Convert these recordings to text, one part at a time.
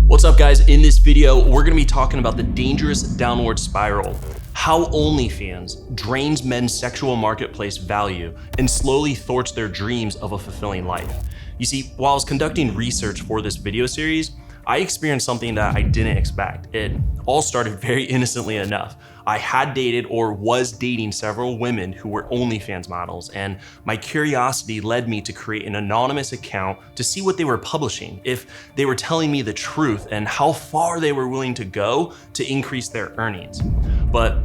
What's up guys? In this video, we're gonna be talking about the dangerous downward spiral, how Onlyfans drains men's sexual marketplace value and slowly thwarts their dreams of a fulfilling life. You see, while I was conducting research for this video series, I experienced something that I didn't expect. It all started very innocently enough. I had dated or was dating several women who were OnlyFans models, and my curiosity led me to create an anonymous account to see what they were publishing, if they were telling me the truth and how far they were willing to go to increase their earnings. But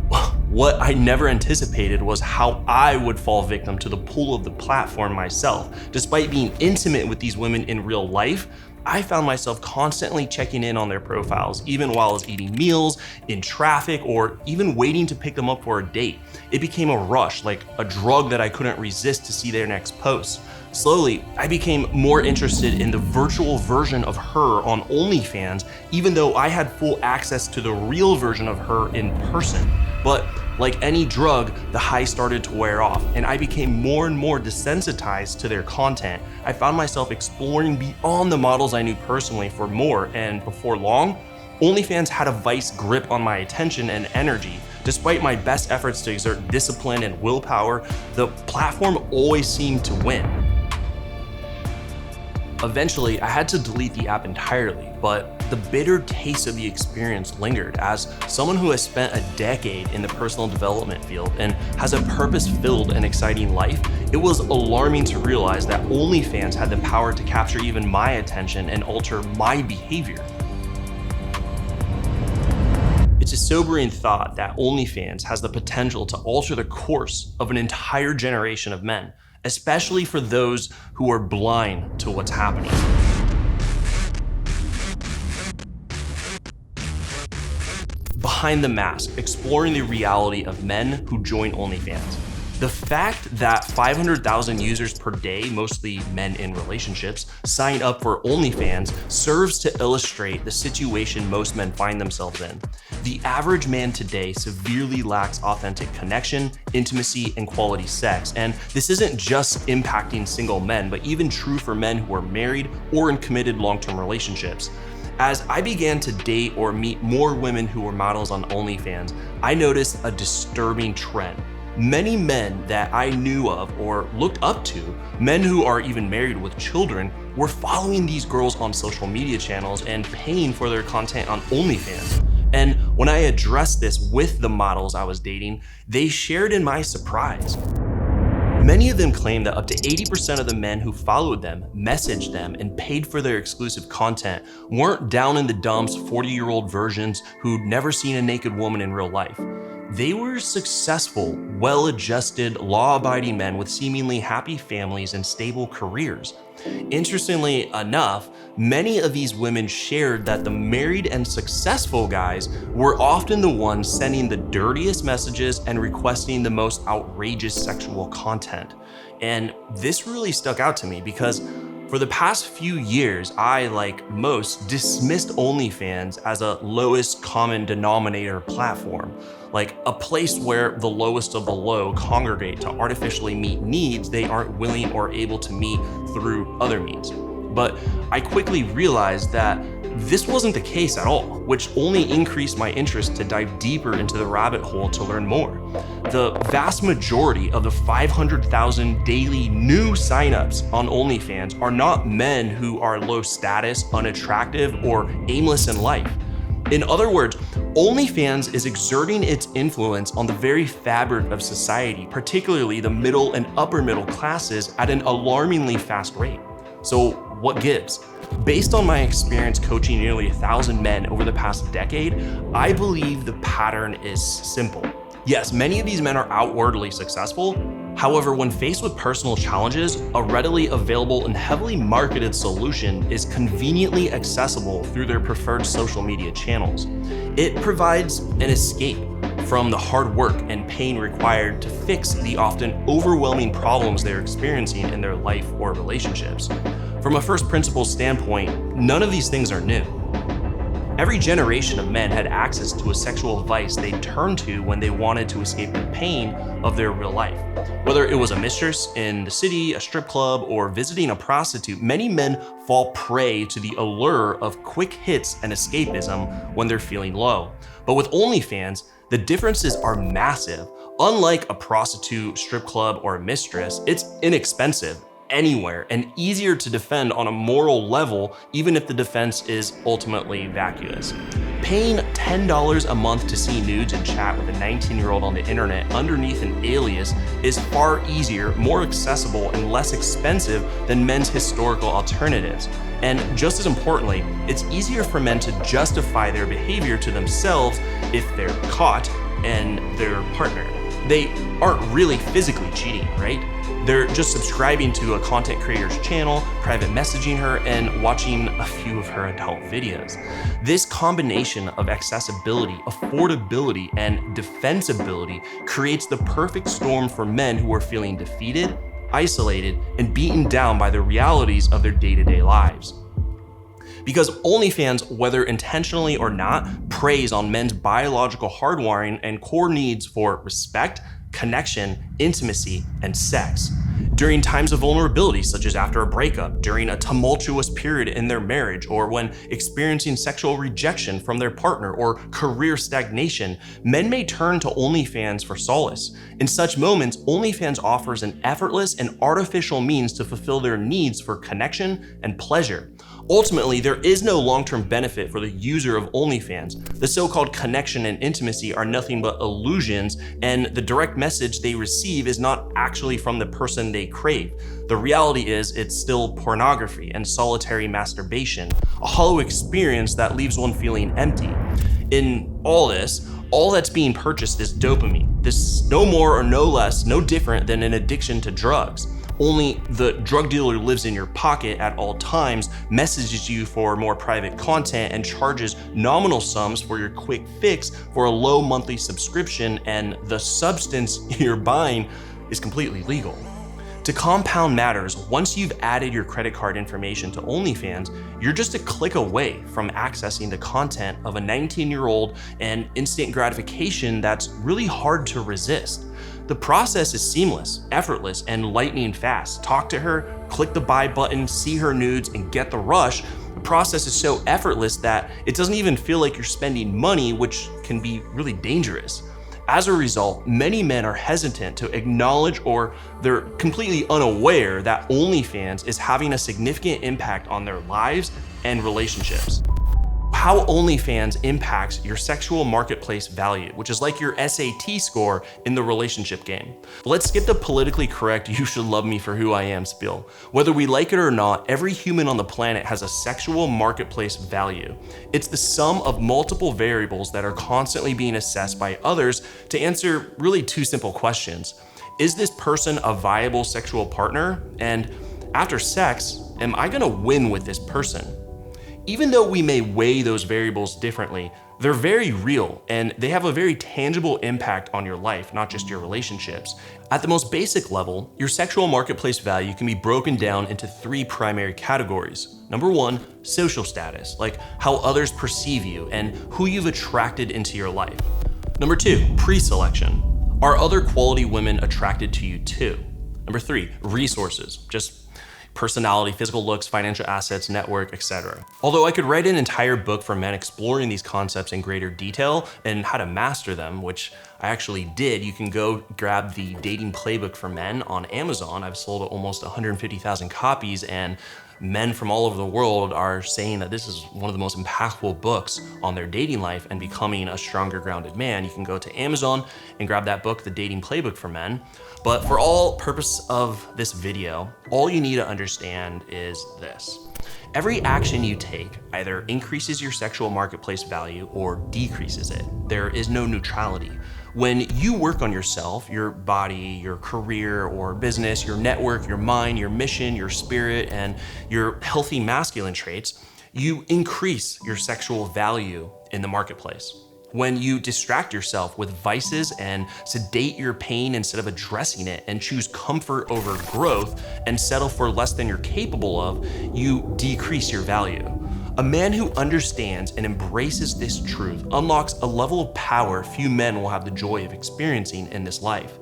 what I never anticipated was how I would fall victim to the pull of the platform myself. Despite being intimate with these women in real life, I found myself constantly checking in on their profiles, even while I was eating meals, in traffic, or even waiting to pick them up for a date. It became a rush, like a drug that I couldn't resist to see their next post. Slowly, I became more interested in the virtual version of her on OnlyFans, even though I had full access to the real version of her in person. But like any drug, the high started to wear off, and I became more and more desensitized to their content. I found myself exploring beyond the models I knew personally for more, and before long, OnlyFans had a vice grip on my attention and energy. Despite my best efforts to exert discipline and willpower, the platform always seemed to win. Eventually, I had to delete the app entirely, but the bitter taste of the experience lingered. As someone who has spent a decade in the personal development field and has a purpose-filled and exciting life, it was alarming to realize that OnlyFans had the power to capture even my attention and alter my behavior. It's a sobering thought that OnlyFans has the potential to alter the course of an entire generation of men, especially for those who are blind to what's happening. Behind the mask, exploring the reality of men who join OnlyFans. The fact that 500,000 users per day, mostly men in relationships, sign up for OnlyFans serves to illustrate the situation most men find themselves in. The average man today severely lacks authentic connection, intimacy, and quality sex. And this isn't just impacting single men, but even true for men who are married or in committed long-term relationships. As I began to date or meet more women who were models on OnlyFans, I noticed a disturbing trend. Many men that I knew of or looked up to, men who are even married with children, were following these girls on social media channels and paying for their content on OnlyFans. And when I addressed this with the models I was dating, they shared in my surprise. Many of them claimed that up to 80% of the men who followed them, messaged them, and paid for their exclusive content weren't down in the dumps 40-year-old versions who'd never seen a naked woman in real life. They were successful, well-adjusted, law-abiding men with seemingly happy families and stable careers. Interestingly enough, many of these women shared that the married and successful guys were often the ones sending the dirtiest messages and requesting the most outrageous sexual content. And this really stuck out to me because for the past few years, I, like most, dismissed OnlyFans as a lowest common denominator platform, like a place where the lowest of the low congregate to artificially meet needs they aren't willing or able to meet through other means. But I quickly realized that this wasn't the case at all, which only increased my interest to dive deeper into the rabbit hole to learn more. The vast majority of the 500,000 daily new signups on OnlyFans are not men who are low status, unattractive, or aimless in life. In other words, OnlyFans is exerting its influence on the very fabric of society, particularly the middle and upper middle classes, at an alarmingly fast rate. So what gives? Based on my experience coaching nearly 1,000 men over the past decade, I believe the pattern is simple. Yes, many of these men are outwardly successful. However, when faced with personal challenges, a readily available and heavily marketed solution is conveniently accessible through their preferred social media channels. It provides an escape from the hard work and pain required to fix the often overwhelming problems they're experiencing in their life or relationships. From a first principles standpoint, none of these things are new. Every generation of men had access to a sexual vice they turned to when they wanted to escape the pain of their real life. Whether it was a mistress in the city, a strip club, or visiting a prostitute, many men fall prey to the allure of quick hits and escapism when they're feeling low. But with OnlyFans, the differences are massive. Unlike a prostitute, strip club, or a mistress, it's inexpensive anywhere and easier to defend on a moral level, even if the defense is ultimately vacuous. Paying $10 a month to see nudes and chat with a 19-year-old on the internet underneath an alias is far easier, more accessible, and less expensive than men's historical alternatives. And just as importantly, it's easier for men to justify their behavior to themselves if they're caught and their partner. They aren't really physically cheating, right? They're just subscribing to a content creator's channel, private messaging her, and watching a few of her adult videos. This combination of accessibility, affordability, and defensibility creates the perfect storm for men who are feeling defeated, isolated, and beaten down by the realities of their day-to-day lives. Because OnlyFans, whether intentionally or not, preys on men's biological hardwiring and core needs for respect, connection, intimacy, and sex. During times of vulnerability, such as after a breakup, during a tumultuous period in their marriage, or when experiencing sexual rejection from their partner or career stagnation, men may turn to OnlyFans for solace. In such moments, OnlyFans offers an effortless and artificial means to fulfill their needs for connection and pleasure. Ultimately, there is no long-term benefit for the user of OnlyFans. The so-called connection and intimacy are nothing but illusions, and the direct message they receive is not actually from the person they crave. The reality is it's still pornography and solitary masturbation, a hollow experience that leaves one feeling empty. In all this, all that's being purchased is dopamine. This is no more or no less, no different than an addiction to drugs. Only the drug dealer lives in your pocket at all times, messages you for more private content, and charges nominal sums for your quick fix for a low monthly subscription, and the substance you're buying is completely legal. To compound matters, once you've added your credit card information to OnlyFans, you're just a click away from accessing the content of a 19-year-old and instant gratification that's really hard to resist. The process is seamless, effortless, and lightning fast. Talk to her, click the buy button, see her nudes, and get the rush. The process is so effortless that it doesn't even feel like you're spending money, which can be really dangerous. As a result, many men are hesitant to acknowledge, or they're completely unaware that OnlyFans is having a significant impact on their lives and relationships. How OnlyFans impacts your sexual marketplace value, which is like your SAT score in the relationship game. Let's skip the politically correct "you should love me for who I am" spiel. Whether we like it or not, every human on the planet has a sexual marketplace value. It's the sum of multiple variables that are constantly being assessed by others to answer really two simple questions. Is this person a viable sexual partner? And after sex, am I gonna win with this person? Even though we may weigh those variables differently, they're very real and they have a very tangible impact on your life, not just your relationships. At the most basic level, your sexual marketplace value can be broken down into three primary categories. Number one, social status, like how others perceive you and who you've attracted into your life. Number two, pre-selection. Are other quality women attracted to you too? Number three, resources, just personality, physical looks, financial assets, network, etc. Although I could write an entire book for men exploring these concepts in greater detail and how to master them, which I actually did, you can go grab the Dating Playbook for Men on Amazon. I've sold almost 150,000 copies, and men from all over the world are saying that this is one of the most impactful books on their dating life and becoming a stronger, grounded man. You can go to Amazon and grab that book, The Dating Playbook for Men. But for all purpose of this video, all you need to understand is this. Every action you take either increases your sexual marketplace value or decreases it. There is no neutrality. When you work on yourself, your body, your career or business, your network, your mind, your mission, your spirit, and your healthy masculine traits, you increase your sexual value in the marketplace. When you distract yourself with vices and sedate your pain instead of addressing it and choose comfort over growth and settle for less than you're capable of, you decrease your value. A man who understands and embraces this truth unlocks a level of power few men will have the joy of experiencing in this life.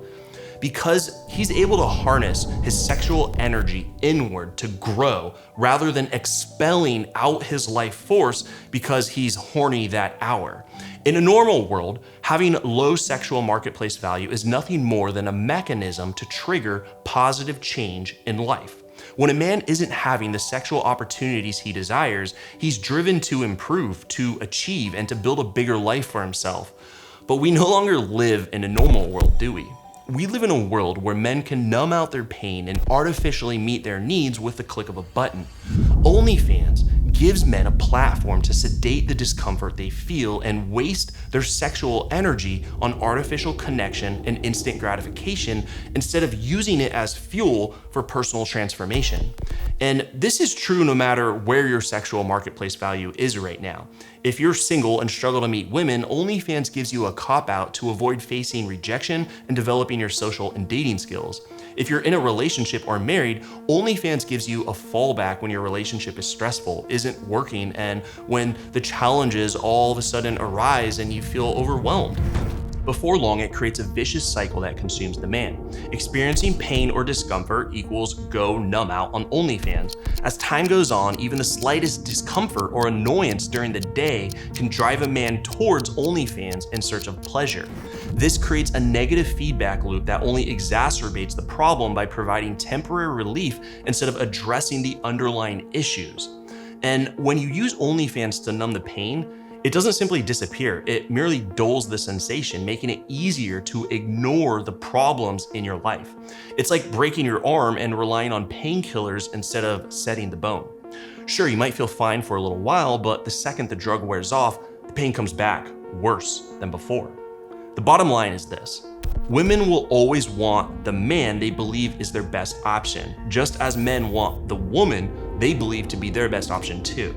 Because he's able to harness his sexual energy inward to grow rather than expelling out his life force because he's horny that hour. In a normal world, having low sexual marketplace value is nothing more than a mechanism to trigger positive change in life. When a man isn't having the sexual opportunities he desires, he's driven to improve, to achieve, and to build a bigger life for himself. But we no longer live in a normal world, do we? We live in a world where men can numb out their pain and artificially meet their needs with the click of a button. Onlyfans gives men a platform to sedate the discomfort they feel and waste their sexual energy on artificial connection and instant gratification instead of using it as fuel for personal transformation. And this is true no matter where your sexual marketplace value is right now. If you're single and struggle to meet women, OnlyFans gives you a cop-out to avoid facing rejection and developing your social and dating skills. If you're in a relationship or married, OnlyFans gives you a fallback when your relationship is stressful, isn't working, and when the challenges all of a sudden arise and you feel overwhelmed. Before long, it creates a vicious cycle that consumes the man. Experiencing pain or discomfort equals go numb out on OnlyFans. As time goes on, even the slightest discomfort or annoyance during the day can drive a man towards OnlyFans in search of pleasure. This creates a negative feedback loop that only exacerbates the problem by providing temporary relief instead of addressing the underlying issues. And when you use OnlyFans to numb the pain, it doesn't simply disappear, it merely dulls the sensation, making it easier to ignore the problems in your life. It's like breaking your arm and relying on painkillers instead of setting the bone. Sure, you might feel fine for a little while, but the second the drug wears off, the pain comes back worse than before. The bottom line is this: women will always want the man they believe is their best option, just as men want the woman they believe to be their best option too.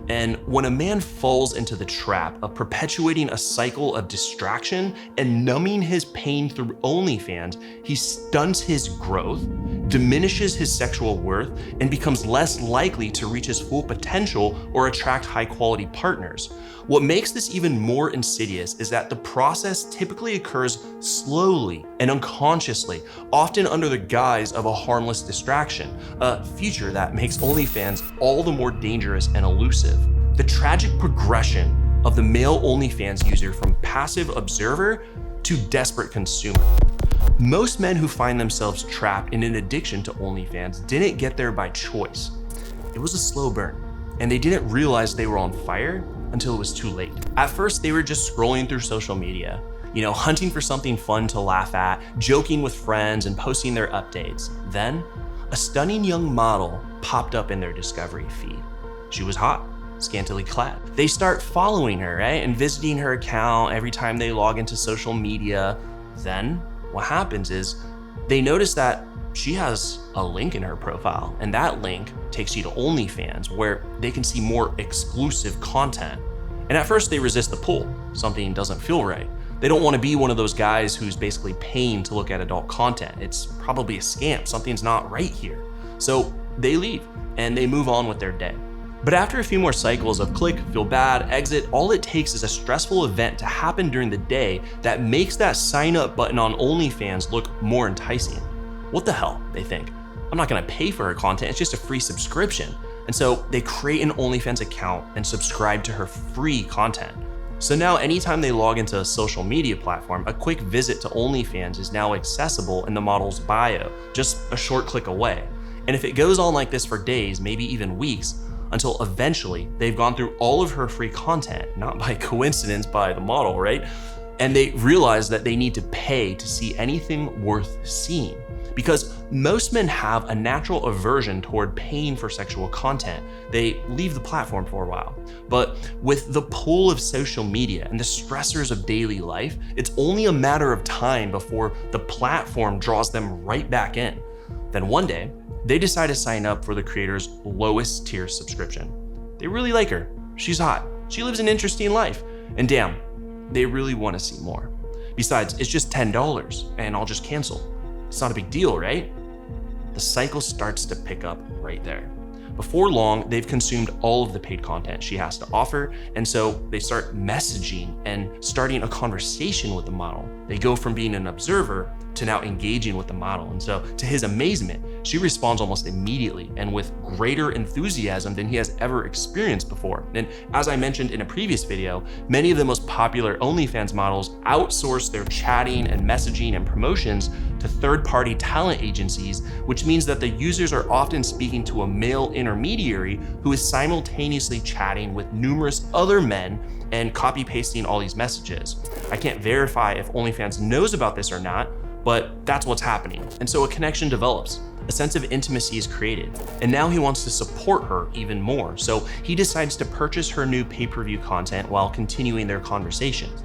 And when a man falls into the trap of perpetuating a cycle of distraction and numbing his pain through OnlyFans, he stunts his growth, diminishes his sexual worth, and becomes less likely to reach his full potential or attract high-quality partners. What makes this even more insidious is that the process typically occurs slowly and unconsciously, often under the guise of a harmless distraction, a feature that makes OnlyFans all the more dangerous and elusive. The tragic progression of the male OnlyFans user from passive observer to desperate consumer. Most men who find themselves trapped in an addiction to OnlyFans didn't get there by choice. It was a slow burn, and they didn't realize they were on fire until it was too late. At first, they were just scrolling through social media, hunting for something fun to laugh at, joking with friends, and posting their updates. Then, a stunning young model popped up in their discovery feed. She was hot, scantily clad. They start following her, right, and visiting her account every time they log into social media. Then, what happens is they notice that she has a link in her profile, and that link takes you to OnlyFans, where they can see more exclusive content. And at first they resist the pull. Something doesn't feel right. They don't want to be one of those guys who's basically paying to look at adult content. It's probably a scam. Something's not right here. So they leave and they move on with their day. But after a few more cycles of click, feel bad, exit, all it takes is a stressful event to happen during the day that makes that sign up button on OnlyFans look more enticing. What the hell, they think. I'm not gonna pay for her content, it's just a free subscription. And so they create an OnlyFans account and subscribe to her free content. So now anytime they log into a social media platform, a quick visit to OnlyFans is now accessible in the model's bio, just a short click away. And if it goes on like this for days, maybe even weeks, until eventually they've gone through all of her free content, not by coincidence by the model, right? And they realize that they need to pay to see anything worth seeing. Because most men have a natural aversion toward paying for sexual content. They leave the platform for a while. But with the pull of social media and the stressors of daily life, it's only a matter of time before the platform draws them right back in. Then one day, they decide to sign up for the creator's lowest tier subscription. They really like her. She's hot. She lives an interesting life. And damn, they really want to see more. Besides, it's just $10 and I'll just cancel. It's not a big deal, right? The cycle starts to pick up right there. Before long, they've consumed all of the paid content she has to offer, and so they start messaging and starting a conversation with the model. They go from being an observer to now engaging with the model. And so, to his amazement, she responds almost immediately and with greater enthusiasm than he has ever experienced before. And as I mentioned in a previous video, many of the most popular OnlyFans models outsource their chatting and messaging and promotions to third-party talent agencies, which means that the users are often speaking to a male intermediary who is simultaneously chatting with numerous other men and copy-pasting all these messages. I can't verify if OnlyFans knows about this or not, but that's what's happening. And so a connection develops, a sense of intimacy is created, and now he wants to support her even more. So he decides to purchase her new pay-per-view content while continuing their conversations.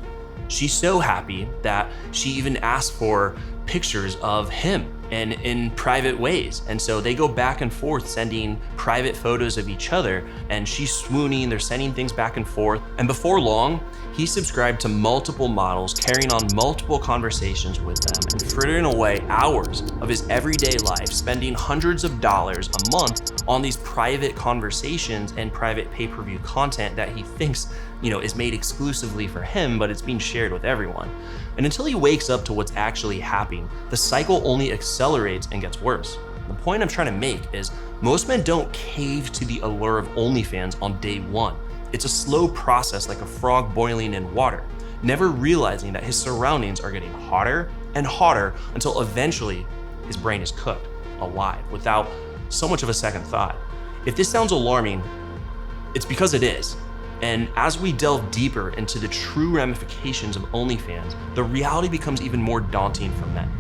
She's so happy that she even asked for pictures of him and in private ways. And so they go back and forth sending private photos of each other, and she's swooning, they're sending things back and forth. And before long, he subscribed to multiple models, carrying on multiple conversations with them and frittering away hours of his everyday life, spending hundreds of dollars a month on these private conversations and private pay-per-view content that he thinks, is made exclusively for him, but it's being shared with everyone. And until he wakes up to what's actually happening, the cycle only accelerates and gets worse. The point I'm trying to make is most men don't cave to the allure of OnlyFans on day one. It's a slow process, like a frog boiling in water, never realizing that his surroundings are getting hotter and hotter until eventually his brain is cooked alive without so much of a second thought. If this sounds alarming, it's because it is. And as we delve deeper into the true ramifications of OnlyFans, the reality becomes even more daunting for men.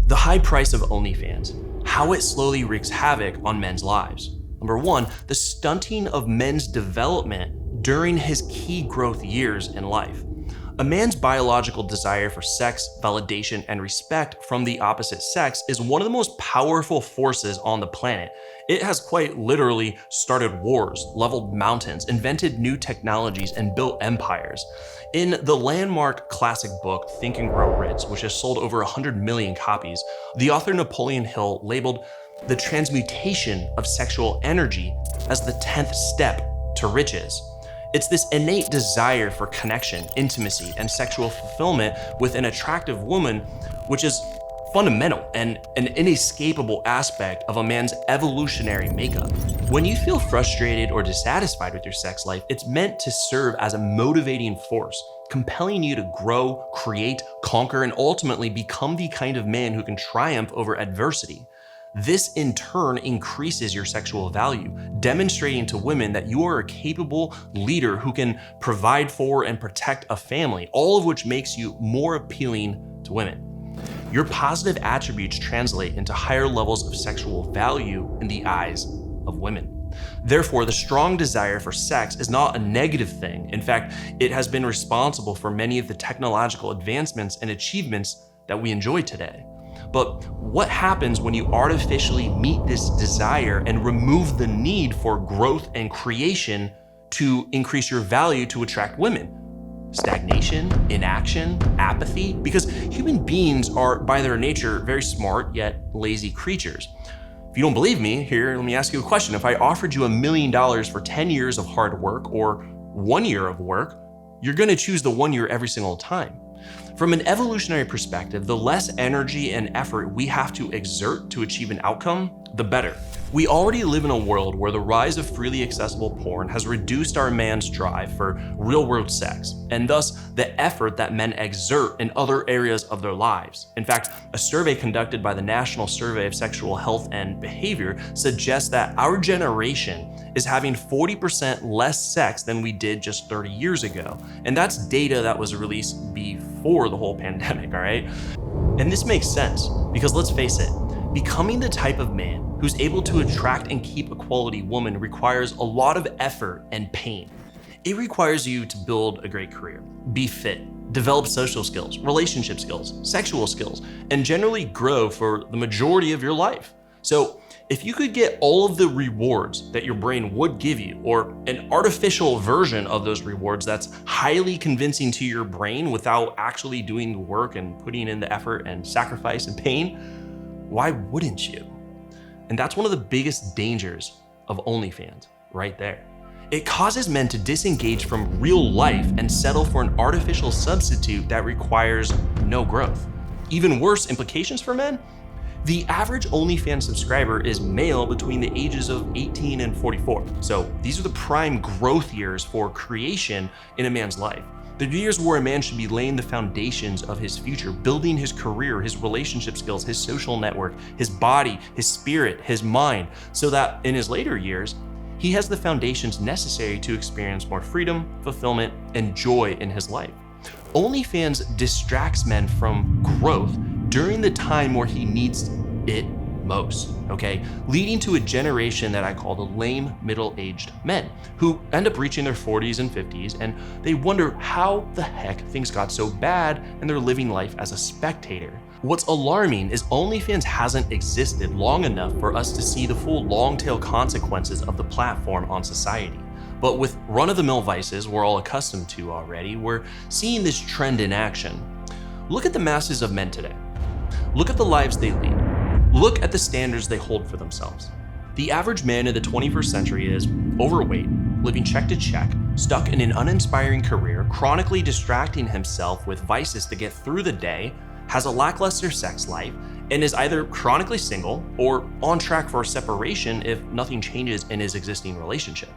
The high price of OnlyFans, how it slowly wreaks havoc on men's lives. Number one, the stunting of men's development during his key growth years in life. A man's biological desire for sex, validation, and respect from the opposite sex is one of the most powerful forces on the planet. It has quite literally started wars, leveled mountains, invented new technologies, and built empires. In the landmark classic book, Think and Grow Rich, which has sold over 100 million copies, the author Napoleon Hill labeled the transmutation of sexual energy as the 10th step to riches. It's this innate desire for connection, intimacy, and sexual fulfillment with an attractive woman, which is fundamental and an inescapable aspect of a man's evolutionary makeup. When you feel frustrated or dissatisfied with your sex life, it's meant to serve as a motivating force, compelling you to grow, create, conquer, and ultimately become the kind of man who can triumph over adversity. This in turn increases your sexual value, demonstrating to women that you are a capable leader who can provide for and protect a family, all of which makes you more appealing to women. Your positive attributes translate into higher levels of sexual value in the eyes of women. Therefore, the strong desire for sex is not a negative thing. In fact, it has been responsible for many of the technological advancements and achievements that we enjoy today. But what happens when you artificially meet this desire and remove the need for growth and creation to increase your value to attract women? Stagnation, inaction, apathy, because human beings are by their nature very smart yet lazy creatures. If you don't believe me, here, let me ask you a question. If I offered you $1 million for 10 years of hard work or 1 year of work, you're gonna choose the 1 year every single time. From an evolutionary perspective, the less energy and effort we have to exert to achieve an outcome, the better. We already live in a world where the rise of freely accessible porn has reduced our man's drive for real-world sex, and thus the effort that men exert in other areas of their lives. In fact, a survey conducted by the National Survey of Sexual Health and Behavior suggests that our generation is having 40% less sex than we did just 30 years ago. And that's data that was released before the whole pandemic, all right? And this makes sense, because let's face it, becoming the type of man who's able to attract and keep a quality woman requires a lot of effort and pain. It requires you to build a great career, be fit, develop social skills, relationship skills, sexual skills, and generally grow for the majority of your life. So if you could get all of the rewards that your brain would give you, or an artificial version of those rewards that's highly convincing to your brain without actually doing the work and putting in the effort and sacrifice and pain, why wouldn't you? And that's one of the biggest dangers of OnlyFans right there. It causes men to disengage from real life and settle for an artificial substitute that requires no growth. Even worse implications for men? The average OnlyFans subscriber is male between the ages of 18 and 44. So these are the prime growth years for creation in a man's life. The years where a man should be laying the foundations of his future, building his career, his relationship skills, his social network, his body, his spirit, his mind, so that in his later years, he has the foundations necessary to experience more freedom, fulfillment, and joy in his life. OnlyFans distracts men from growth during the time where he needs it most, okay? Leading to a generation that I call the lame middle-aged men who end up reaching their 40s and 50s, and they wonder how the heck things got so bad and they're living life as a spectator. What's alarming is OnlyFans hasn't existed long enough for us to see the full long-tail consequences of the platform on society. But with run-of-the-mill vices we're all accustomed to already, we're seeing this trend in action. Look at the masses of men today. Look at the lives they lead. Look at the standards they hold for themselves. The average man in the 21st century is overweight, living check to check, stuck in an uninspiring career, chronically distracting himself with vices to get through the day, has a lackluster sex life, and is either chronically single or on track for a separation if nothing changes in his existing relationship.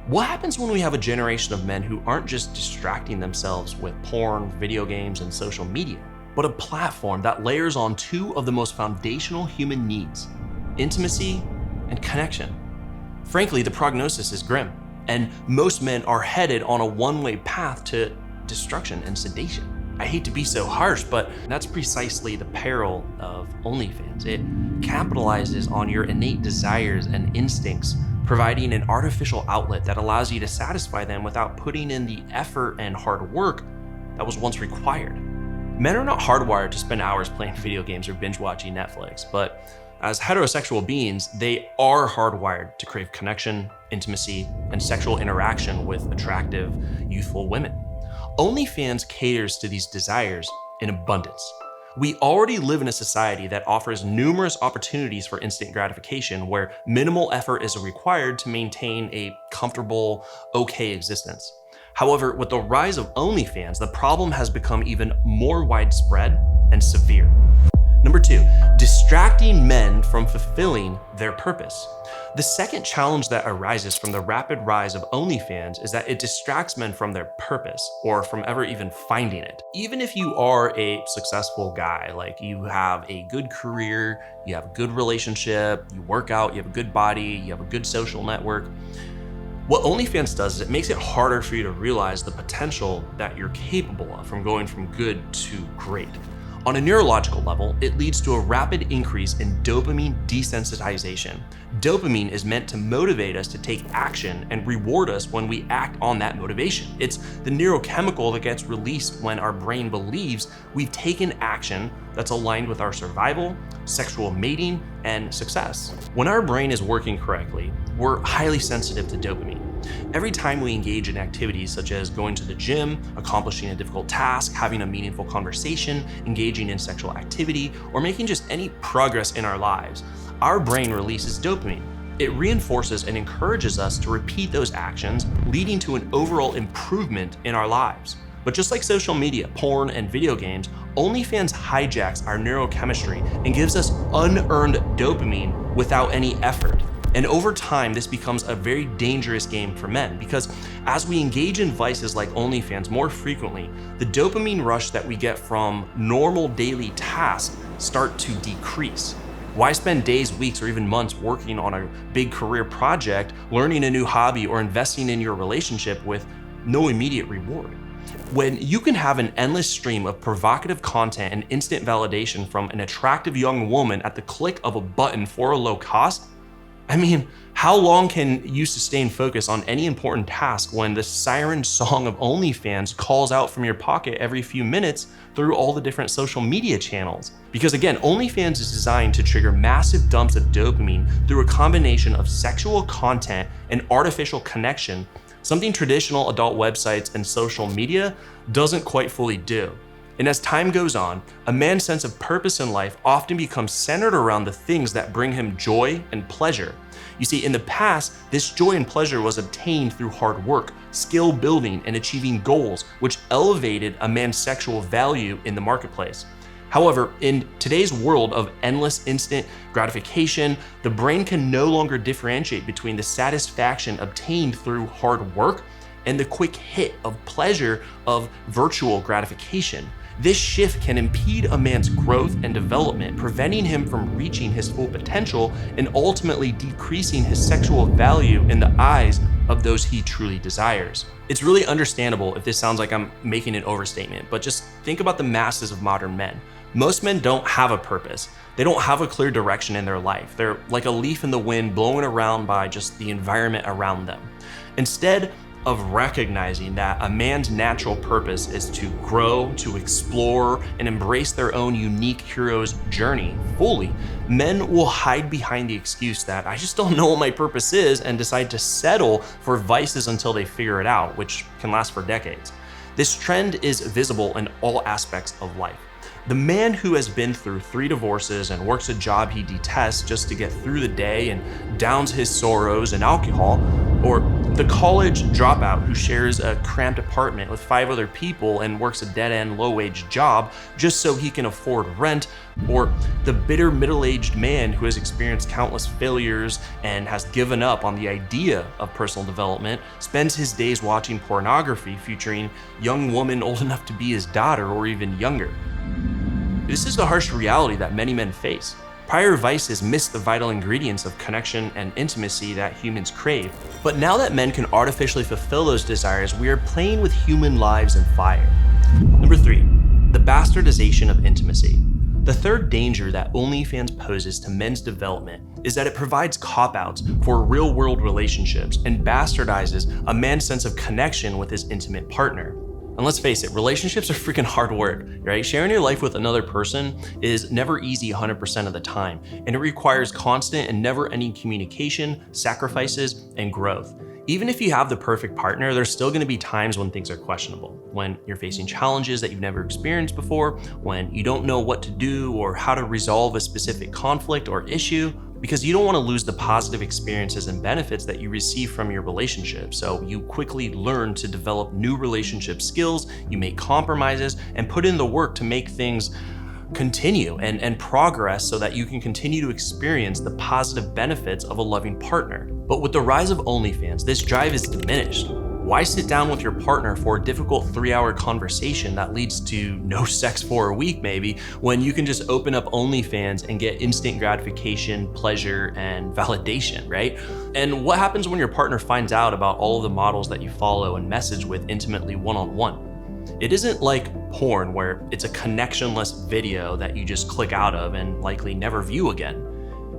What happens when we have a generation of men who aren't just distracting themselves with porn, video games, and social media, but a platform that layers on two of the most foundational human needs, intimacy and connection? Frankly, the prognosis is grim, and most men are headed on a one-way path to destruction and sedation. I hate to be so harsh, but that's precisely the peril of OnlyFans. It capitalizes on your innate desires and instincts, providing an artificial outlet that allows you to satisfy them without putting in the effort and hard work that was once required. Men are not hardwired to spend hours playing video games or binge watching Netflix, but as heterosexual beings, they are hardwired to crave connection, intimacy, and sexual interaction with attractive, youthful women. OnlyFans caters to these desires in abundance. We already live in a society that offers numerous opportunities for instant gratification where minimal effort is required to maintain a comfortable, okay existence. However, with the rise of OnlyFans, the problem has become even more widespread and severe. Number 2, distracting men from fulfilling their purpose. The second challenge that arises from the rapid rise of OnlyFans is that it distracts men from their purpose or from ever even finding it. Even if you are a successful guy, like you have a good career, you have a good relationship, you work out, you have a good body, you have a good social network, what OnlyFans does is it makes it harder for you to realize the potential that you're capable of from going from good to great. On a neurological level, it leads to a rapid increase in dopamine desensitization. Dopamine is meant to motivate us to take action and reward us when we act on that motivation. It's the neurochemical that gets released when our brain believes we've taken action that's aligned with our survival, sexual mating, and success. When our brain is working correctly, we're highly sensitive to dopamine. Every time we engage in activities such as going to the gym, accomplishing a difficult task, having a meaningful conversation, engaging in sexual activity, or making just any progress in our lives, our brain releases dopamine. It reinforces and encourages us to repeat those actions, leading to an overall improvement in our lives. But just like social media, porn, and video games, OnlyFans hijacks our neurochemistry and gives us unearned dopamine without any effort. And over time, this becomes a very dangerous game for men because as we engage in vices like OnlyFans more frequently, the dopamine rush that we get from normal daily tasks start to decrease. Why spend days, weeks, or even months working on a big career project, learning a new hobby, or investing in your relationship with no immediate reward? When you can have an endless stream of provocative content and instant validation from an attractive young woman at the click of a button for a low cost, I mean, how long can you sustain focus on any important task when the siren song of OnlyFans calls out from your pocket every few minutes through all the different social media channels? Because again, OnlyFans is designed to trigger massive dumps of dopamine through a combination of sexual content and artificial connection, something traditional adult websites and social media doesn't quite fully do. And as time goes on, a man's sense of purpose in life often becomes centered around the things that bring him joy and pleasure. You see, in the past, this joy and pleasure was obtained through hard work, skill building, and achieving goals, which elevated a man's sexual value in the marketplace. However, in today's world of endless instant gratification, the brain can no longer differentiate between the satisfaction obtained through hard work and the quick hit of pleasure of virtual gratification. This shift can impede a man's growth and development, preventing him from reaching his full potential and ultimately decreasing his sexual value in the eyes of those he truly desires. It's really understandable if this sounds like I'm making an overstatement, but just think about the masses of modern men. Most men don't have a purpose. They don't have a clear direction in their life. They're like a leaf in the wind blown around by just the environment around them. Instead of recognizing that a man's natural purpose is to grow, to explore, and embrace their own unique hero's journey fully, men will hide behind the excuse that I just don't know what my purpose is and decide to settle for vices until they figure it out, which can last for decades. This trend is visible in all aspects of life. The man who has been through 3 divorces and works a job he detests just to get through the day and downs his sorrows in alcohol, or the college dropout who shares a cramped apartment with 5 other people and works a dead-end low-wage job just so he can afford rent, or the bitter middle-aged man who has experienced countless failures and has given up on the idea of personal development, spends his days watching pornography featuring young women old enough to be his daughter or even younger. This is the harsh reality that many men face. Prior vices miss the vital ingredients of connection and intimacy that humans crave. But now that men can artificially fulfill those desires, we are playing with human lives and fire. Number 3, the bastardization of intimacy. The third danger that Onlyfans poses to men's development is that it provides cop-outs for real-world relationships and bastardizes a man's sense of connection with his intimate partner. And let's face it, relationships are freaking hard work, right? Sharing your life with another person is never easy 100% of the time, and it requires constant and never-ending communication, sacrifices, and growth. Even if you have the perfect partner, there's still gonna be times when things are questionable, when you're facing challenges that you've never experienced before, when you don't know what to do or how to resolve a specific conflict or issue, because you don't want to lose the positive experiences and benefits that you receive from your relationship. So you quickly learn to develop new relationship skills, you make compromises, and put in the work to make things continue and progress so that you can continue to experience the positive benefits of a loving partner. But with the rise of OnlyFans, this drive is diminished. Why sit down with your partner for a difficult 3-hour conversation that leads to no sex for a week maybe, when you can just open up OnlyFans and get instant gratification, pleasure, and validation, right? And what happens when your partner finds out about all of the models that you follow and message with intimately one-on-one? It isn't like porn where it's a connectionless video that you just click out of and likely never view again.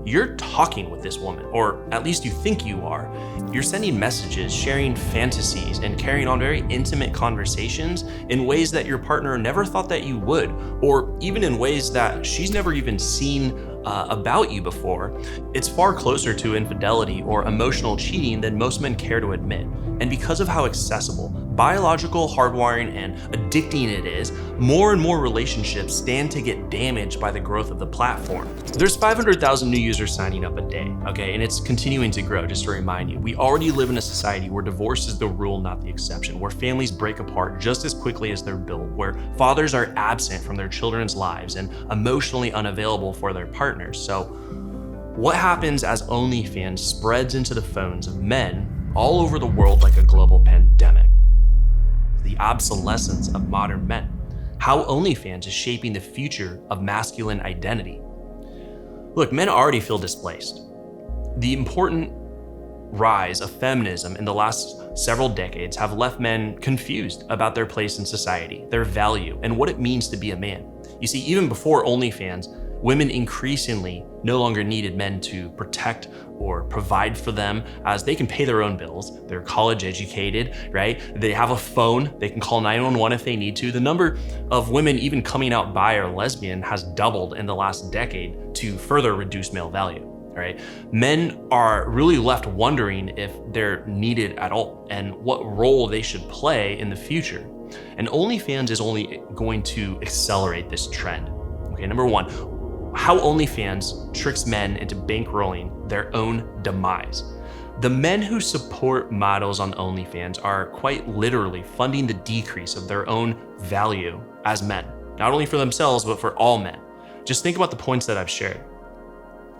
You're talking with this woman, or at least you think you are. You're sending messages, sharing fantasies, and carrying on very intimate conversations in ways that your partner never thought that you would, or even in ways that she's never even seen about you before. It's far closer to infidelity or emotional cheating than most men care to admit. And because of how accessible, biological hardwiring, and addicting it is, more and more relationships stand to get damaged by the growth of the platform. There's 500,000 new users signing up a day, okay? And it's continuing to grow, just to remind you. We already live in a society where divorce is the rule, not the exception, where families break apart just as quickly as they're built, where fathers are absent from their children's lives and emotionally unavailable for their partners. So what happens as OnlyFans spreads into the phones of men all over the world like a global pandemic? The obsolescence of modern men. How OnlyFans is shaping the future of masculine identity. Look, men already feel displaced. The important rise of feminism in the last several decades have left men confused about their place in society, their value, and what it means to be a man. You see, even before OnlyFans, women increasingly no longer needed men to protect or provide for them, as they can pay their own bills. They're college educated, right? They have a phone, they can call 911 if they need to. The number of women even coming out bi or lesbian has doubled in the last decade to further reduce male value, right? Men are really left wondering if they're needed at all and what role they should play in the future. And OnlyFans is only going to accelerate this trend. Okay, number one, how OnlyFans tricks men into bankrolling their own demise. The men who support models on OnlyFans are quite literally funding the decrease of their own value as men, not only for themselves, but for all men. Just think about the points that I've shared.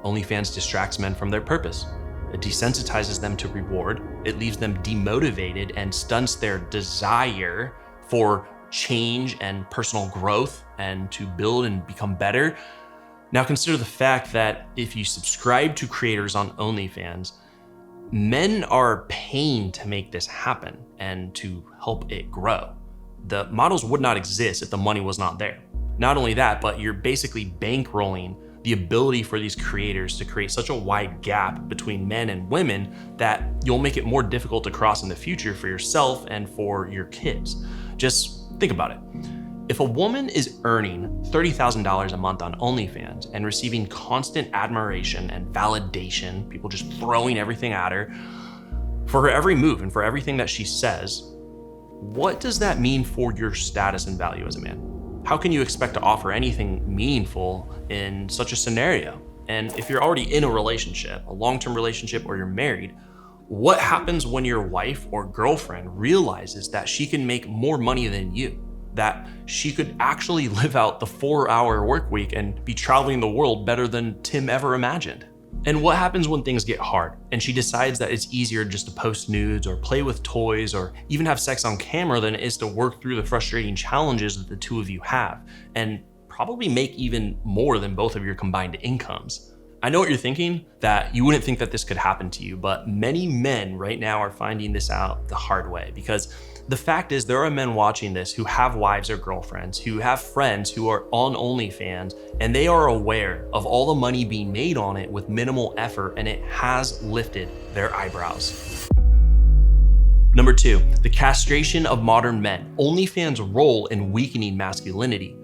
OnlyFans distracts men from their purpose. It desensitizes them to reward. It leaves them demotivated and stunts their desire for change and personal growth and to build and become better. Now consider the fact that if you subscribe to creators on OnlyFans, men are paying to make this happen and to help it grow. The models would not exist if the money was not there. Not only that, but you're basically bankrolling the ability for these creators to create such a wide gap between men and women that you'll make it more difficult to cross in the future for yourself and for your kids. Just think about it. If a woman is earning $30,000 a month on OnlyFans and receiving constant admiration and validation, people just throwing everything at her for her every move and for everything that she says, what does that mean for your status and value as a man? How can you expect to offer anything meaningful in such a scenario? And if you're already in a relationship, a long-term relationship, or you're married, what happens when your wife or girlfriend realizes that she can make more money than you? That she could actually live out the 4-hour work week and be traveling the world better than Tim ever imagined? And what happens when things get hard and she decides that it's easier just to post nudes or play with toys or even have sex on camera than it is to work through the frustrating challenges that the two of you have and probably make even more than both of your combined incomes? I know what you're thinking, that you wouldn't think that this could happen to you, but many men right now are finding this out the hard way, because the fact is there are men watching this who have wives or girlfriends, who have friends who are on OnlyFans, and they are aware of all the money being made on it with minimal effort, and it has lifted their eyebrows. Number two, the castration of modern men. OnlyFans' role in weakening masculinity.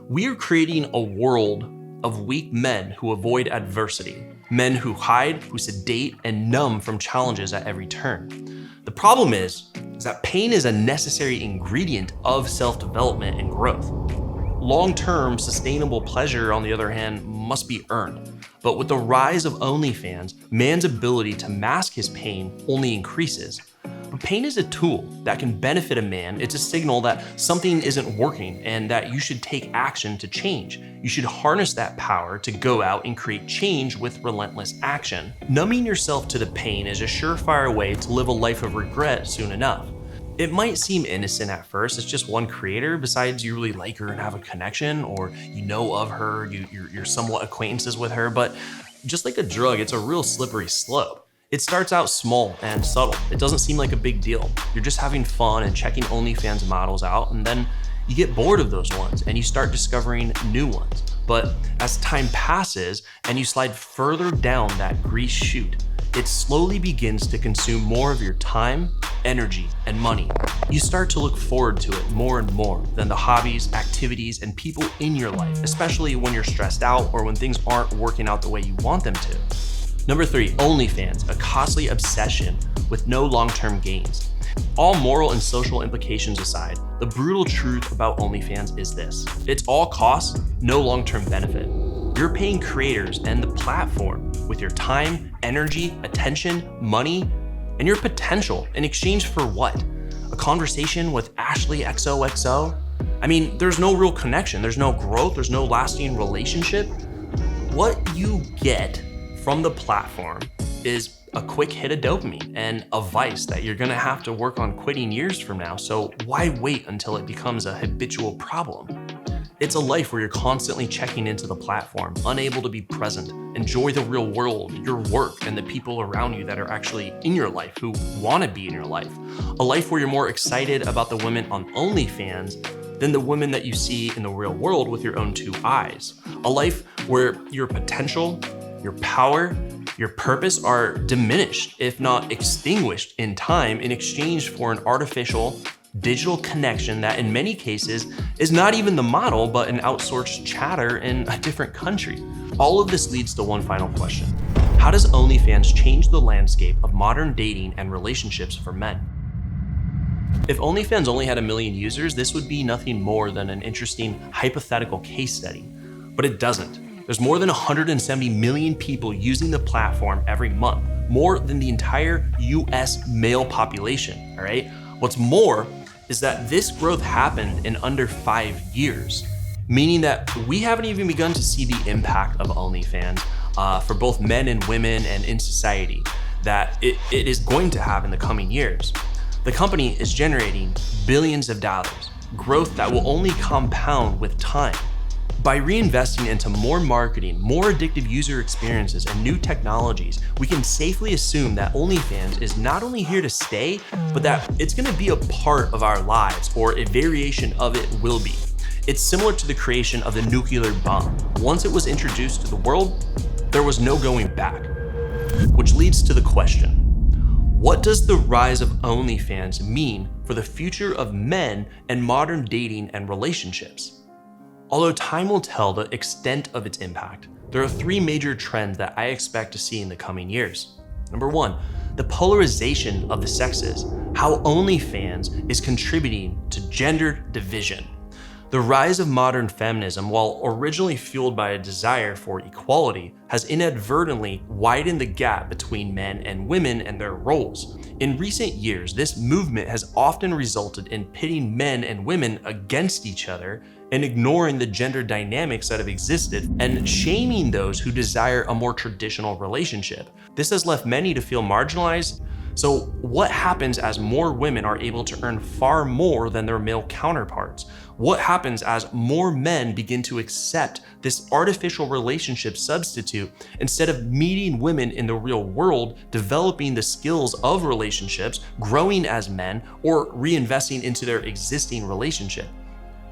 We are creating a world of weak men who avoid adversity, men who hide, who sedate, and numb from challenges at every turn. The problem is that pain is a necessary ingredient of self-development and growth. Long-term, sustainable pleasure, on the other hand, must be earned. But with the rise of OnlyFans, man's ability to mask his pain only increases. But pain is a tool that can benefit a man. It's a signal that something isn't working and that you should take action to change. You should harness that power to go out and create change with relentless action. Numbing yourself to the pain is a surefire way to live a life of regret soon enough. It might seem innocent at first. It's just one creator. Besides, you really like her and have a connection, or you know of her, you're somewhat acquaintances with her. But just like a drug, it's a real slippery slope. It starts out small and subtle. It doesn't seem like a big deal. You're just having fun and checking OnlyFans models out, and then you get bored of those ones and you start discovering new ones. But as time passes and you slide further down that grease chute, it slowly begins to consume more of your time, energy, and money. You start to look forward to it more and more than the hobbies, activities, and people in your life, especially when you're stressed out or when things aren't working out the way you want them to. Number three, OnlyFans, a costly obsession with no long-term gains. All moral and social implications aside, the brutal truth about OnlyFans is this: it's all cost, no long-term benefit. You're paying creators and the platform with your time, energy, attention, money, and your potential in exchange for what? A conversation with Ashley XOXO? I mean, there's no real connection, there's no growth, there's no lasting relationship. What you get from the platform is a quick hit of dopamine and a vice that you're gonna have to work on quitting years from now. So why wait until it becomes a habitual problem? It's a life where you're constantly checking into the platform, unable to be present, enjoy the real world, your work, and the people around you that are actually in your life, who wanna be in your life. A life where you're more excited about the women on OnlyFans than the women that you see in the real world with your own two eyes. A life where your potential, your power, your purpose are diminished, if not extinguished in time, in exchange for an artificial digital connection that in many cases is not even the model, but an outsourced chatter in a different country. All of this leads to one final question. How does OnlyFans change the landscape of modern dating and relationships for men? If OnlyFans only had 1 million users, this would be nothing more than an interesting hypothetical case study. But it doesn't. There's more than 170 million people using the platform every month, more than the entire US male population, all right? What's more is that this growth happened in under 5 years, meaning that we haven't even begun to see the impact of OnlyFans for both men and women and in society that it is going to have in the coming years. The company is generating billions of dollars, growth that will only compound with time. By reinvesting into more marketing, more addictive user experiences, and new technologies, we can safely assume that OnlyFans is not only here to stay, but that it's gonna be a part of our lives, or a variation of it will be. It's similar to the creation of the nuclear bomb. Once it was introduced to the world, there was no going back. Which leads to the question, what does the rise of OnlyFans mean for the future of men and modern dating and relationships? Although time will tell the extent of its impact, there are 3 major trends that I expect to see in the coming years. Number 1, the polarization of the sexes, how OnlyFans is contributing to gender division. The rise of modern feminism, while originally fueled by a desire for equality, has inadvertently widened the gap between men and women and their roles. In recent years, this movement has often resulted in pitting men and women against each other and ignoring the gender dynamics that have existed and shaming those who desire a more traditional relationship. This has left many to feel marginalized. So what happens as more women are able to earn far more than their male counterparts? What happens as more men begin to accept this artificial relationship substitute instead of meeting women in the real world, developing the skills of relationships, growing as men, or reinvesting into their existing relationship?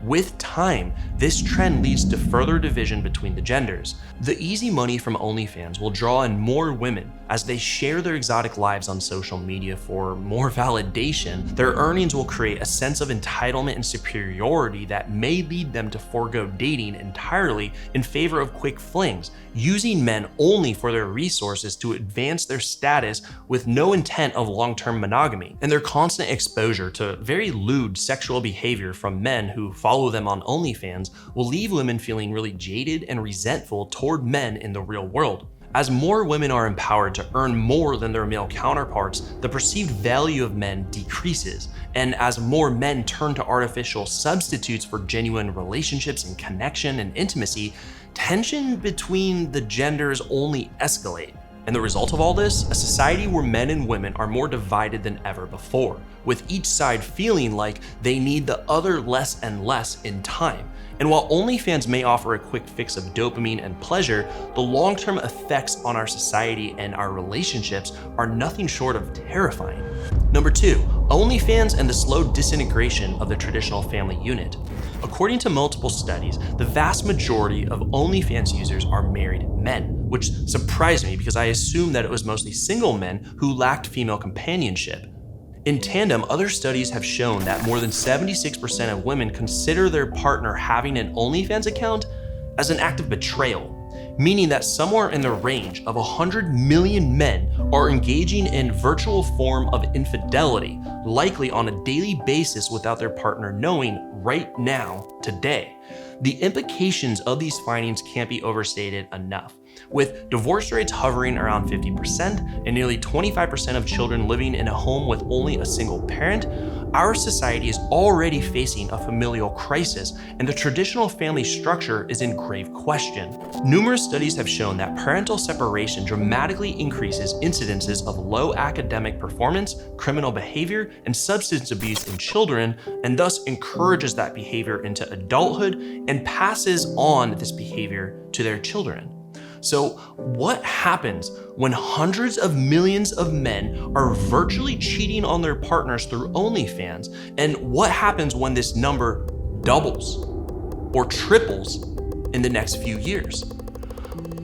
With time, this trend leads to further division between the genders. The easy money from OnlyFans will draw in more women as they share their exotic lives on social media for more validation. Their earnings will create a sense of entitlement and superiority that may lead them to forego dating entirely in favor of quick flings, using men only for their resources to advance their status with no intent of long-term monogamy. And their constant exposure to very lewd sexual behavior from men who follow them on OnlyFans will leave women feeling really jaded and resentful toward men in the real world. As more women are empowered to earn more than their male counterparts, the perceived value of men decreases. And as more men turn to artificial substitutes for genuine relationships and connection and intimacy, tension between the genders only escalate. And the result of all this, a society where men and women are more divided than ever before, with each side feeling like they need the other less and less in time. And while OnlyFans may offer a quick fix of dopamine and pleasure, the long-term effects on our society and our relationships are nothing short of terrifying. Number 2, OnlyFans and the slow disintegration of the traditional family unit. According to multiple studies, the vast majority of OnlyFans users are married men, which surprised me because I assumed that it was mostly single men who lacked female companionship. In tandem, other studies have shown that more than 76% of women consider their partner having an OnlyFans account as an act of betrayal, meaning that somewhere in the range of 100 million men are engaging in virtual form of infidelity, likely on a daily basis without their partner knowing right now, today. The implications of these findings can't be overstated enough. With divorce rates hovering around 50% and nearly 25% of children living in a home with only a single parent, our society is already facing a familial crisis, and the traditional family structure is in grave question. Numerous studies have shown that parental separation dramatically increases incidences of low academic performance, criminal behavior, and substance abuse in children, and thus encourages that behavior into adulthood and passes on this behavior to their children. So what happens when hundreds of millions of men are virtually cheating on their partners through OnlyFans? And what happens when this number doubles or triples in the next few years?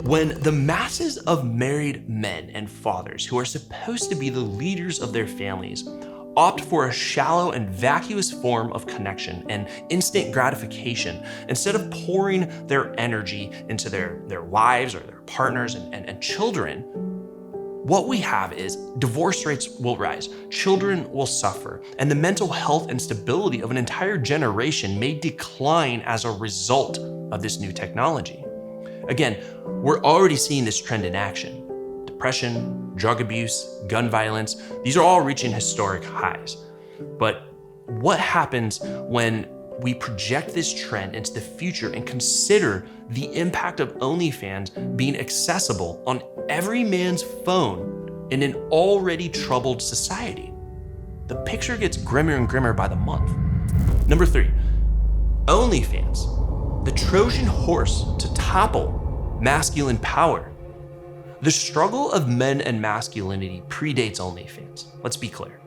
When the masses of married men and fathers who are supposed to be the leaders of their families opt for a shallow and vacuous form of connection and instant gratification instead of pouring their energy into their wives or their partners and children, what we have is divorce rates will rise, children will suffer, and the mental health and stability of an entire generation may decline as a result of this new technology. Again, we're already seeing this trend in action. Depression, drug abuse, gun violence, these are all reaching historic highs. But what happens when we project this trend into the future and consider the impact of OnlyFans being accessible on every man's phone in an already troubled society? The picture gets grimmer and grimmer by the month. Number 3, OnlyFans, the Trojan horse to topple masculine power. The struggle of men and masculinity predates OnlyFans. Let's be clear.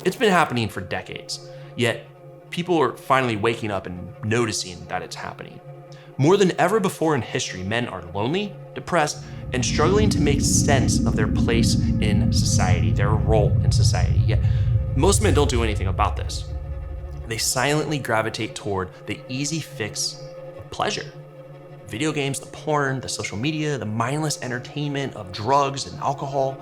It's been happening for decades, yet people are finally waking up and noticing that it's happening. More than ever before in history, men are lonely, depressed, and struggling to make sense of their place in society, their role in society. Yet most men don't do anything about this. They silently gravitate toward the easy fix of pleasure. Video games, the porn, the social media, the mindless entertainment of drugs and alcohol.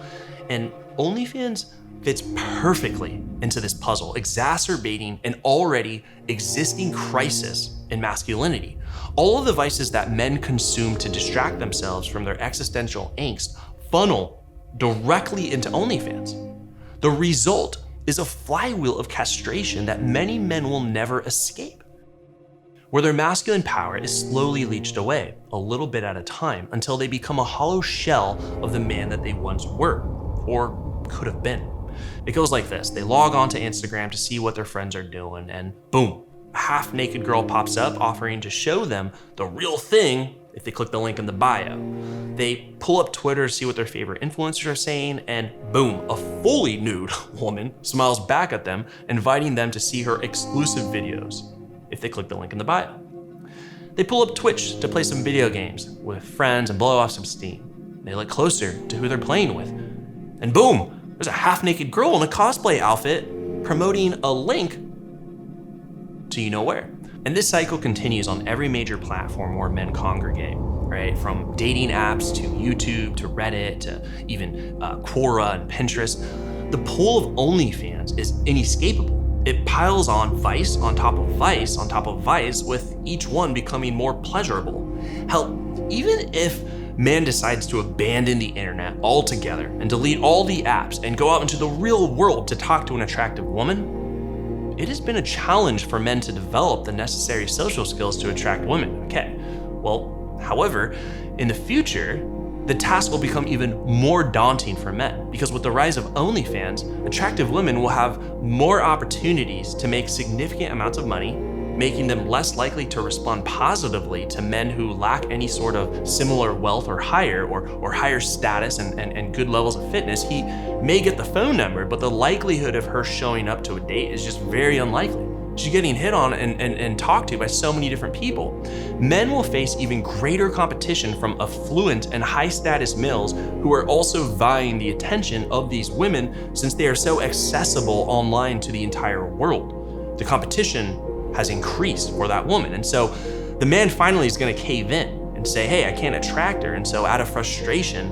And OnlyFans fits perfectly into this puzzle, exacerbating an already existing crisis in masculinity. All of the vices that men consume to distract themselves from their existential angst funnel directly into OnlyFans. The result is a flywheel of castration that many men will never escape, where their masculine power is slowly leached away, a little bit at a time, until they become a hollow shell of the man that they once were, or could have been. It goes like this. They log on to Instagram to see what their friends are doing, and boom, a half-naked girl pops up offering to show them the real thing if they click the link in the bio. They pull up Twitter to see what their favorite influencers are saying, and boom, a fully nude woman smiles back at them, inviting them to see her exclusive videos if they click the link in the bio. They pull up Twitch to play some video games with friends and blow off some steam. They look closer to who they're playing with, and boom, there's a half-naked girl in a cosplay outfit promoting a link to you know where. And this cycle continues on every major platform where men congregate, right? From dating apps to YouTube to Reddit to even Quora and Pinterest. The pull of OnlyFans is inescapable. It piles on vice on top of vice on top of vice, with each one becoming more pleasurable. Hell, even if man decides to abandon the internet altogether and delete all the apps and go out into the real world to talk to an attractive woman, it has been a challenge for men to develop the necessary social skills to attract women. Okay, well, however, in the future, the task will become even more daunting for men, because with the rise of OnlyFans, attractive women will have more opportunities to make significant amounts of money, making them less likely to respond positively to men who lack any sort of similar wealth or higher status and good levels of fitness. He may get the phone number, but the likelihood of her showing up to a date is just very unlikely. She's getting hit on and talked to by so many different people. Men will face even greater competition from affluent and high status males who are also vying the attention of these women, since they are so accessible online to the entire world. The competition has increased for that woman. And so the man finally is gonna cave in and say, hey, I can't attract her. And so out of frustration,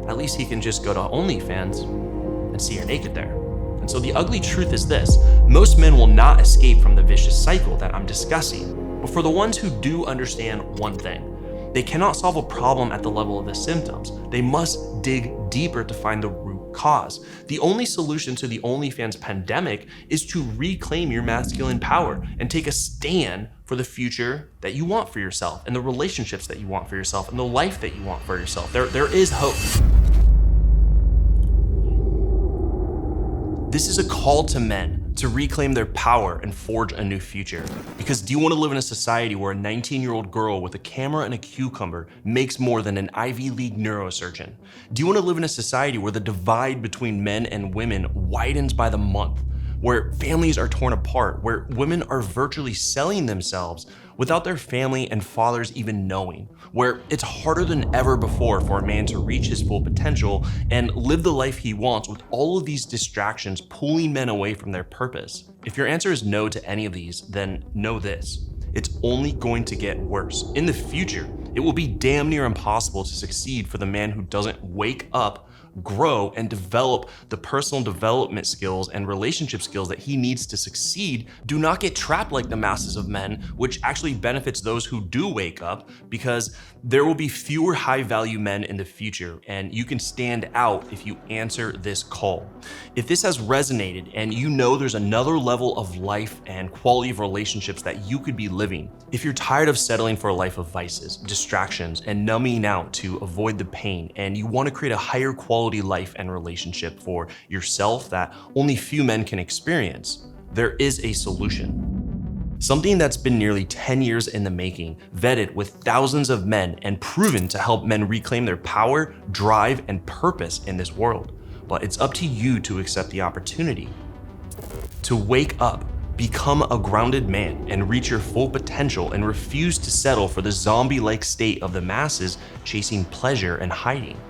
at least he can just go to OnlyFans and see her naked there. And so the ugly truth is this: most men will not escape from the vicious cycle that I'm discussing. But for the ones who do understand one thing, they cannot solve a problem at the level of the symptoms. They must dig deeper to find the root cause. The only solution to the OnlyFans pandemic is to reclaim your masculine power and take a stand for the future that you want for yourself, and the relationships that you want for yourself, and the life that you want for yourself. There is hope. This is a call to men to reclaim their power and forge a new future. Because do you want to live in a society where a 19-year-old girl with a camera and a cucumber makes more than an Ivy League neurosurgeon? Do you want to live in a society where the divide between men and women widens by the month? Where families are torn apart, where women are virtually selling themselves without their family and fathers even knowing, where it's harder than ever before for a man to reach his full potential and live the life he wants, with all of these distractions pulling men away from their purpose? If your answer is no to any of these, then know this: it's only going to get worse. In the future, it will be damn near impossible to succeed for the man who doesn't wake up, grow and develop the personal development skills and relationship skills that he needs to succeed, do not get trapped like the masses of men, which actually benefits those who do wake up, because there will be fewer high-value men in the future, and you can stand out if you answer this call. If this has resonated and you know there's another level of life and quality of relationships that you could be living, if you're tired of settling for a life of vices, distractions, and numbing out to avoid the pain, and you want to create a higher quality life and relationship for yourself that only few men can experience, there is a solution. Something that's been nearly 10 years in the making, vetted with thousands of men, and proven to help men reclaim their power, drive, and purpose in this world. But it's up to you to accept the opportunity. To wake up, become a grounded man, and reach your full potential, and refuse to settle for the zombie-like state of the masses chasing pleasure and hiding.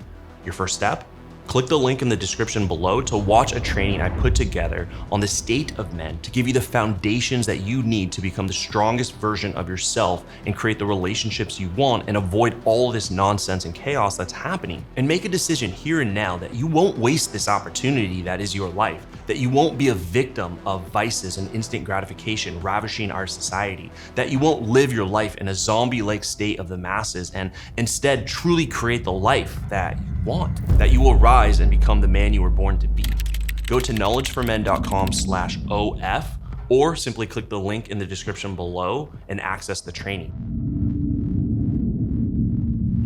Your first step? Click the link in the description below to watch a training I put together on the state of men to give you the foundations that you need to become the strongest version of yourself and create the relationships you want and avoid all this nonsense and chaos that's happening. And make a decision here and now that you won't waste this opportunity that is your life, that you won't be a victim of vices and instant gratification ravishing our society, that you won't live your life in a zombie-like state of the masses and instead truly create the life that you want, that you will rise and become the man you were born to be. Go to knowledgeformen.com/OF or simply click the link in the description below and access the training.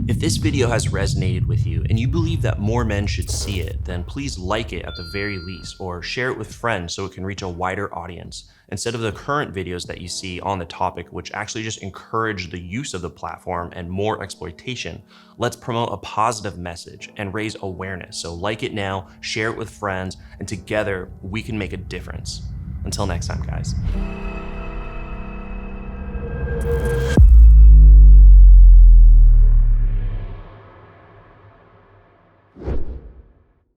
If this video has resonated with you and you believe that more men should see it, then please like it at the very least, or share it with friends so it can reach a wider audience, instead of the current videos that you see on the topic, which actually just encourage the use of the platform and more exploitation. Let's promote a positive message and raise awareness. So like it now, share it with friends, and together we can make a difference. Until next time, guys.